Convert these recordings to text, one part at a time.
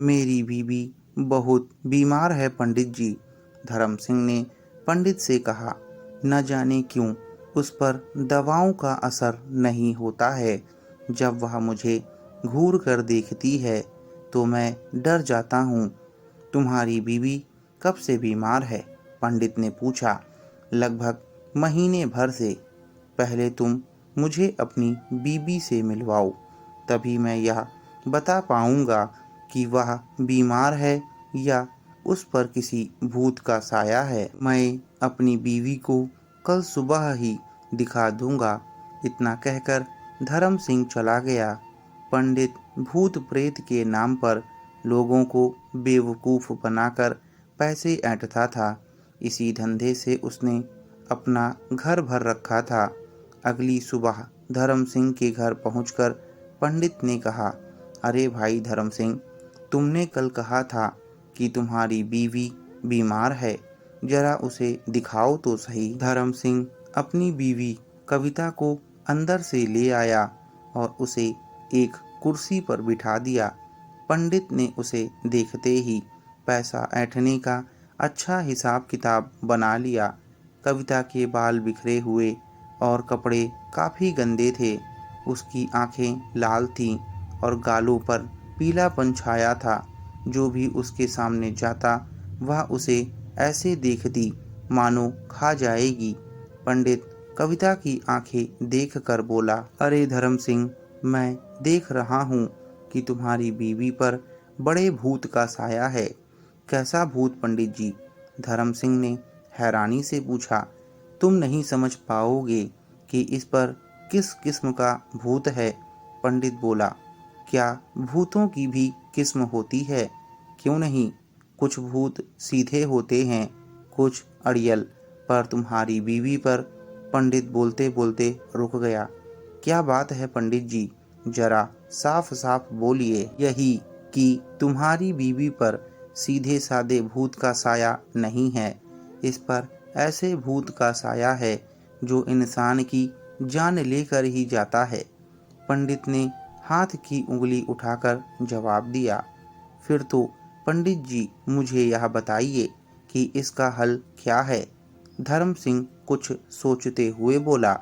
मेरी बीवी बहुत बीमार है पंडित जी। धर्म सिंह ने पंडित से कहा। न जाने क्यों उस पर दवाओं का असर नहीं होता है। जब वह मुझे घूर कर देखती है तो मैं डर जाता हूँ। तुम्हारी बीवी कब से बीमार है? पंडित ने पूछा। लगभग महीने भर से। पहले तुम मुझे अपनी बीवी से मिलवाओ, तभी मैं यह बता पाऊंगा कि वह बीमार है या उस पर किसी भूत का साया है। मैं अपनी बीवी को कल सुबह ही दिखा दूंगा। इतना कहकर धर्म सिंह चला गया। पंडित भूत प्रेत के नाम पर लोगों को बेवकूफ़ बनाकर पैसे ऐंठता था। इसी धंधे से उसने अपना घर भर रखा था। अगली सुबह धर्म सिंह के घर पहुंचकर पंडित ने कहा, अरे भाई धर्म सिंह, तुमने कल कहा था कि तुम्हारी बीवी बीमार है, जरा उसे दिखाओ तो सही। धर्म सिंह अपनी बीवी कविता को अंदर से ले आया और उसे एक कुर्सी पर बिठा दिया। पंडित ने उसे देखते ही पैसा ऐंठने का अच्छा हिसाब किताब बना लिया। कविता के बाल बिखरे हुए और कपड़े काफ़ी गंदे थे। उसकी आंखें लाल थीं और गालों पर पीलापन छाया था। जो भी उसके सामने जाता वह उसे ऐसे देखती मानो खा जाएगी। पंडित कविता की आंखें देखकर बोला, अरे धर्म सिंह, मैं देख रहा हूँ कि तुम्हारी बीवी पर बड़े भूत का साया है। कैसा भूत पंडित जी? धर्म सिंह ने हैरानी से पूछा। तुम नहीं समझ पाओगे कि इस पर किस किस्म का भूत है। पंडित बोला, क्या भूतों की भी किस्म होती है? क्यों नहीं, कुछ भूत सीधे होते हैं, कुछ अड़ियल, पर तुम्हारी बीवी पर। पंडित बोलते बोलते रुक गया। क्या बात है पंडित जी, जरा साफ साफ बोलिए। यही कि तुम्हारी बीवी पर सीधे साधे भूत का साया नहीं है, इस पर ऐसे भूत का साया है जो इंसान की जान लेकर ही जाता है। पंडित ने हाथ की उंगली उठाकर जवाब दिया। फिर तो पंडित जी मुझे यह बताइए कि इसका हल क्या है? धर्म सिंह कुछ सोचते हुए बोला।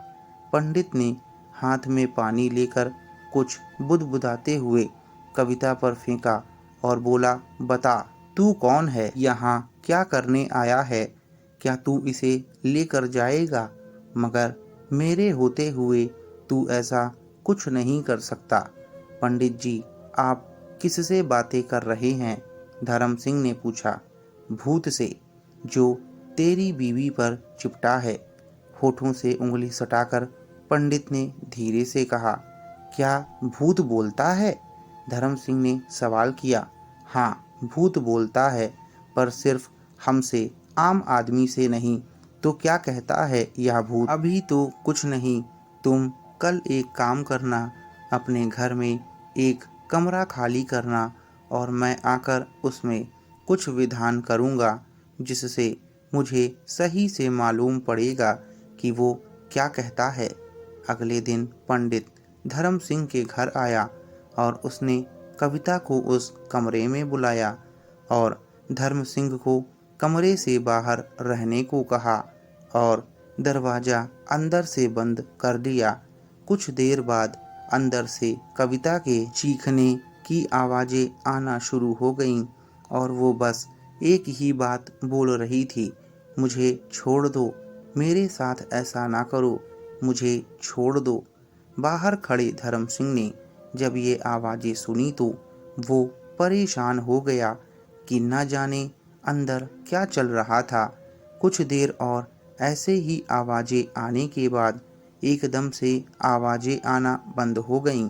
पंडित ने हाथ में पानी लेकर कुछ बुदबुदाते हुए कविता पर फेंका और बोला, बता, तू कौन है? यहाँ क्या करने आया है? क्या तू इसे लेकर जाएगा? मगर मेरे होते हुए तू ऐसा कुछ नहीं कर सकता। पंडित जी, आप किससे बातें कर रहे हैं? धर्म सिंह ने पूछा। भूत से, जो तेरी बीवी पर चिपटा है। होठों से उंगली सटाकर पंडित ने धीरे से कहा। क्या भूत बोलता है? धर्म सिंह ने सवाल किया। हाँ, भूत बोलता है, पर सिर्फ हमसे, आम आदमी से नहीं। तो क्या कहता है यह भूत? अभी तो कुछ नहीं। तुम कल एक काम करना, अपने घर में एक कमरा खाली करना और मैं आकर उसमें कुछ विधान करूँगा, जिससे मुझे सही से मालूम पड़ेगा कि वो क्या कहता है। अगले दिन पंडित धर्म सिंह के घर आया और उसने कविता को उस कमरे में बुलाया और धर्म सिंह को कमरे से बाहर रहने को कहा और दरवाज़ा अंदर से बंद कर दिया। कुछ देर बाद अंदर से कविता के चीखने की आवाज़ें आना शुरू हो गईं और वो बस एक ही बात बोल रही थी, मुझे छोड़ दो, मेरे साथ ऐसा ना करो, मुझे छोड़ दो। बाहर खड़े धर्म सिंह ने जब ये आवाज़ें सुनी तो वो परेशान हो गया कि न जाने अंदर क्या चल रहा था। कुछ देर और ऐसे ही आवाज़ें आने के बाद एकदम से आवाज़ें आना बंद हो गईं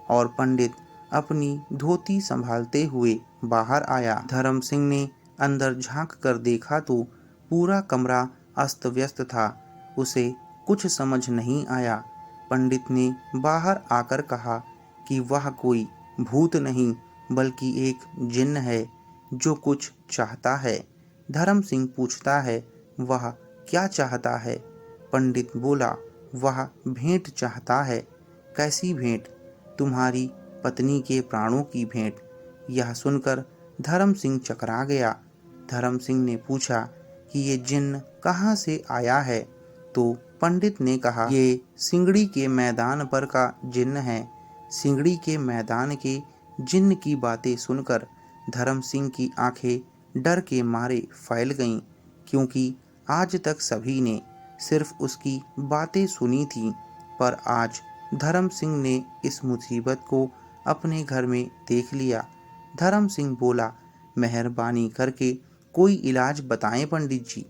और पंडित अपनी धोती संभालते हुए बाहर आया। धर्म सिंह ने अंदर झांक कर देखा तो पूरा कमरा अस्त व्यस्त था। उसे कुछ समझ नहीं आया। पंडित ने बाहर आकर कहा कि वह कोई भूत नहीं बल्कि एक जिन्न है जो कुछ चाहता है। धर्म सिंह पूछता है, वह क्या चाहता है? पंडित बोला, वह भेंट चाहता है। कैसी भेंट? तुम्हारी पत्नी के प्राणों की भेंट। यह सुनकर धर्म सिंह चकरा गया। धर्म सिंह ने पूछा कि ये जिन्न कहाँ से आया है? तो पंडित ने कहा, ये सिंगड़ी के मैदान पर का जिन्न है। सिंगड़ी के मैदान के जिन्न की बातें सुनकर धर्म सिंह की आंखें डर के मारे फैल गईं, क्योंकि आज तक सभी ने सिर्फ उसकी बातें सुनी थी, पर आज धर्म सिंह ने इस मुसीबत को अपने घर में देख लिया। धर्म सिंह बोला, मेहरबानी करके कोई इलाज बताएं पंडित जी।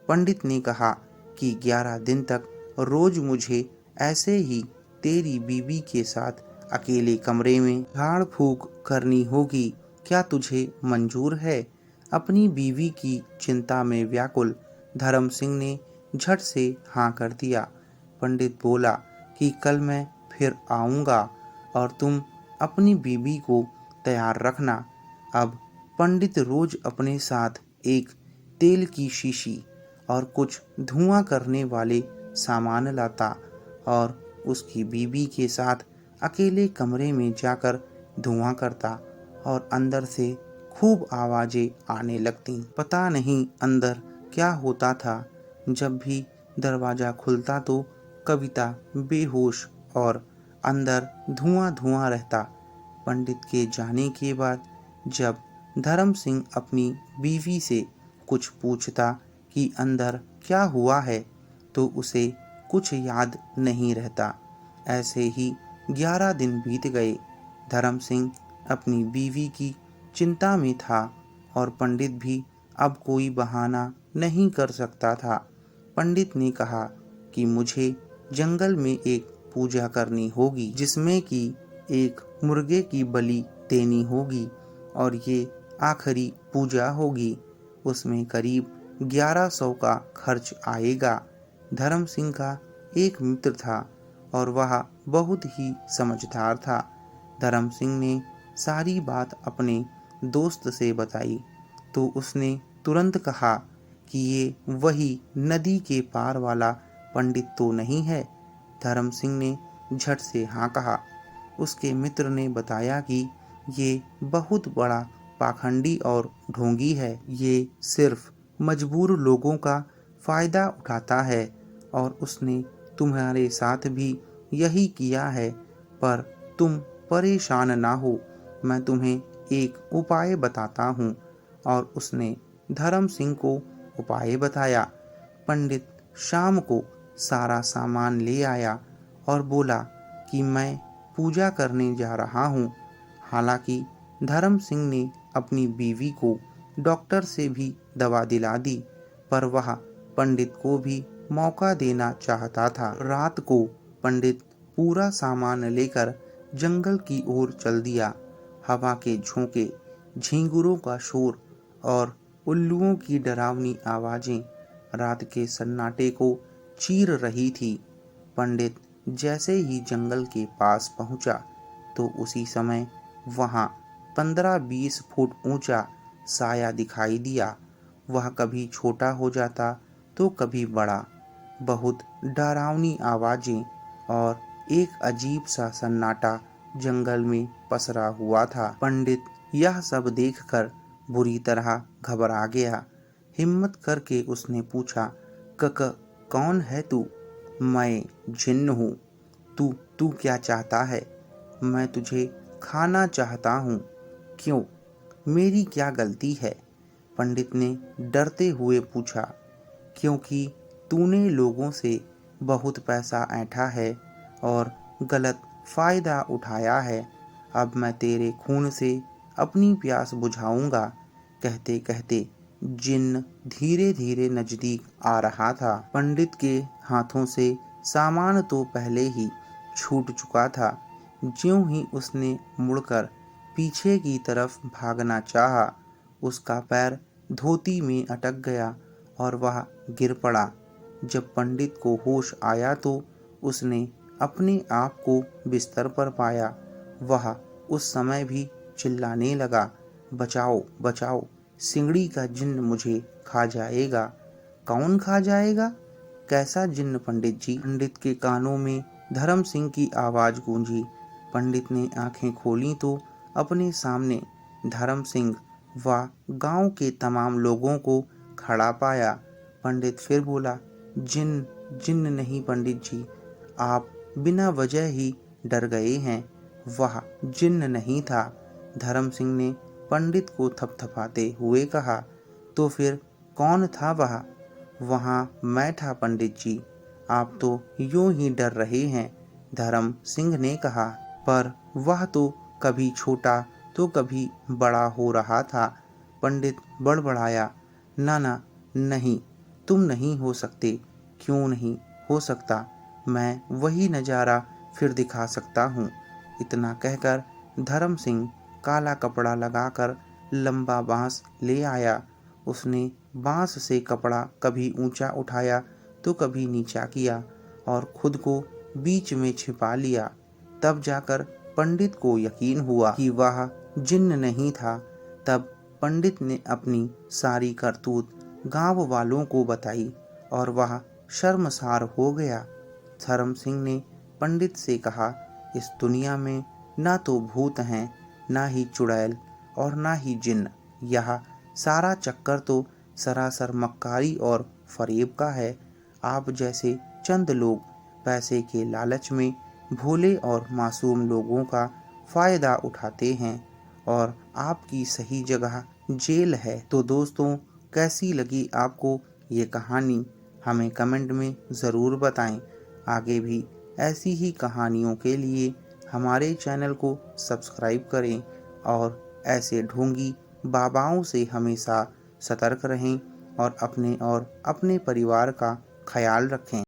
पंडित ने कहा कि 11 दिन तक रोज मुझे ऐसे ही तेरी बीवी के साथ अकेले कमरे में झाड़ फूक करनी होगी। क्या तुझे मंजूर है? अपनी बीवी की चिंता में व्याकुल धर्म सिंह ने झट से हाँ कर दिया। पंडित बोला कि कल मैं फिर आऊँगा और तुम अपनी बीवी को तैयार रखना। अब पंडित रोज अपने साथ एक तेल की शीशी और कुछ धुआं करने वाले सामान लाता और उसकी बीवी के साथ अकेले कमरे में जाकर धुआं करता और अंदर से खूब आवाजें आने लगती। पता नहीं अंदर क्या होता था। जब भी दरवाज़ा खुलता तो कविता बेहोश और अंदर धुआं धुआं रहता। पंडित के जाने के बाद जब धर्म सिंह अपनी बीवी से कुछ पूछता कि अंदर क्या हुआ है, तो उसे कुछ याद नहीं रहता। ऐसे ही 11 दिन बीत गए। धर्म सिंह अपनी बीवी की चिंता में था और पंडित भी अब कोई बहाना नहीं कर सकता था। पंडित ने कहा कि मुझे जंगल में एक पूजा करनी होगी, जिसमें कि एक मुर्गे की बलि देनी होगी और ये आखिरी पूजा होगी। उसमें करीब 1100 का खर्च आएगा। धर्म सिंह का एक मित्र था और वह बहुत ही समझदार था। धर्म सिंह ने सारी बात अपने दोस्त से बताई तो उसने तुरंत कहा कि ये वही नदी के पार वाला पंडित तो नहीं है? धर्म सिंह ने झट से हाँ कहा। उसके मित्र ने बताया कि ये बहुत बड़ा पाखंडी और ढोंगी है। ये सिर्फ मजबूर लोगों का फायदा उठाता है और उसने तुम्हारे साथ भी यही किया है। पर तुम परेशान ना हो, मैं तुम्हें एक उपाय बताता हूँ। और उसने धर्म सिंह को उपाय बताया। पंडित शाम को सारा सामान ले आया और बोला कि मैं पूजा करने जा रहा हूँ। हालांकि धर्म सिंह ने अपनी बीवी को डॉक्टर से भी दवा दिला दी, पर वह पंडित को भी मौका देना चाहता था। रात को पंडित पूरा सामान लेकर जंगल की ओर चल दिया। हवा के झोंके, झींगुरों का शोर और उल्लुओं की डरावनी आवाजें रात के सन्नाटे को चीर रही थी। पंडित जैसे ही जंगल के पास पहुंचा तो उसी समय वहां 15-20 फुट ऊंचा साया दिखाई दिया। वह कभी छोटा हो जाता तो कभी बड़ा। बहुत डरावनी आवाजें और एक अजीब सा सन्नाटा जंगल में पसरा हुआ था। पंडित यह सब देखकर बुरी तरह घबरा गया। हिम्मत करके उसने पूछा, क कौन है तू? मैं जिन्न हूँ। तू क्या चाहता है? मैं तुझे खाना चाहता हूँ। क्यों? मेरी क्या गलती है? पंडित ने डरते हुए पूछा। क्योंकि तूने लोगों से बहुत पैसा ऐंठा है और गलत फायदा उठाया है। अब मैं तेरे खून से अपनी प्यास बुझाऊंगा। कहते कहते जिन्न धीरे धीरे नजदीक आ रहा था। पंडित के हाथों से सामान तो पहले ही छूट चुका था। ज्यों ही उसने मुड़कर पीछे की तरफ भागना चाहा, उसका पैर धोती में अटक गया और वह गिर पड़ा। जब पंडित को होश आया तो उसने अपने आप को बिस्तर पर पाया। वह उस समय भी चिल्लाने लगा, बचाओ बचाओ, सिंगड़ी का जिन्न मुझे खा जाएगा। कौन खा जाएगा? कैसा जिन्न पंडित जी? पंडित के कानों में धर्म सिंह की आवाज गूंजी। पंडित ने आंखें खोली तो अपने सामने धर्म सिंह वह गांव के तमाम लोगों को खड़ा पाया। पंडित फिर बोला, जिन जिन्न नहीं पंडित जी, आप बिना वजह ही डर गए हैं। वह जिन्न नहीं था। धर्म सिंह ने पंडित को थपथपाते हुए कहा। तो फिर कौन था वह? वहाँ मैं था पंडित जी, आप तो यूं ही डर रहे हैं, धर्म सिंह ने कहा। पर वह तो कभी छोटा तो कभी बड़ा हो रहा था। पंडित बड़बड़ाया, ना ना, नहीं, तुम नहीं हो सकते। क्यों नहीं हो सकता? मैं वही नज़ारा फिर दिखा सकता हूँ। इतना कहकर धर्म सिंह काला कपड़ा लगाकर लंबा बांस ले आया। उसने बांस से कपड़ा कभी ऊंचा उठाया तो कभी नीचा किया और खुद को बीच में छिपा लिया। तब जाकर पंडित को यकीन हुआ कि वह जिन्न नहीं था। तब पंडित ने अपनी सारी करतूत गांव वालों को बताई और वह शर्मसार हो गया। धर्म सिंह ने पंडित से कहा, इस दुनिया में ना तो भूत हैं, ना ही चुड़ैल और ना ही जिन्न। यह सारा चक्कर तो सरासर मक्कारी और फरेब का है। आप जैसे चंद लोग पैसे के लालच में भोले और मासूम लोगों का फ़ायदा उठाते हैं और आपकी सही जगह जेल है। तो दोस्तों, कैसी लगी आपको ये कहानी? हमें कमेंट में ज़रूर बताएं। आगे भी ऐसी ही कहानियों के लिए हमारे चैनल को सब्सक्राइब करें और ऐसे ढोंगी बाबाओं से हमेशा सतर्क रहें और अपने परिवार का ख्याल रखें।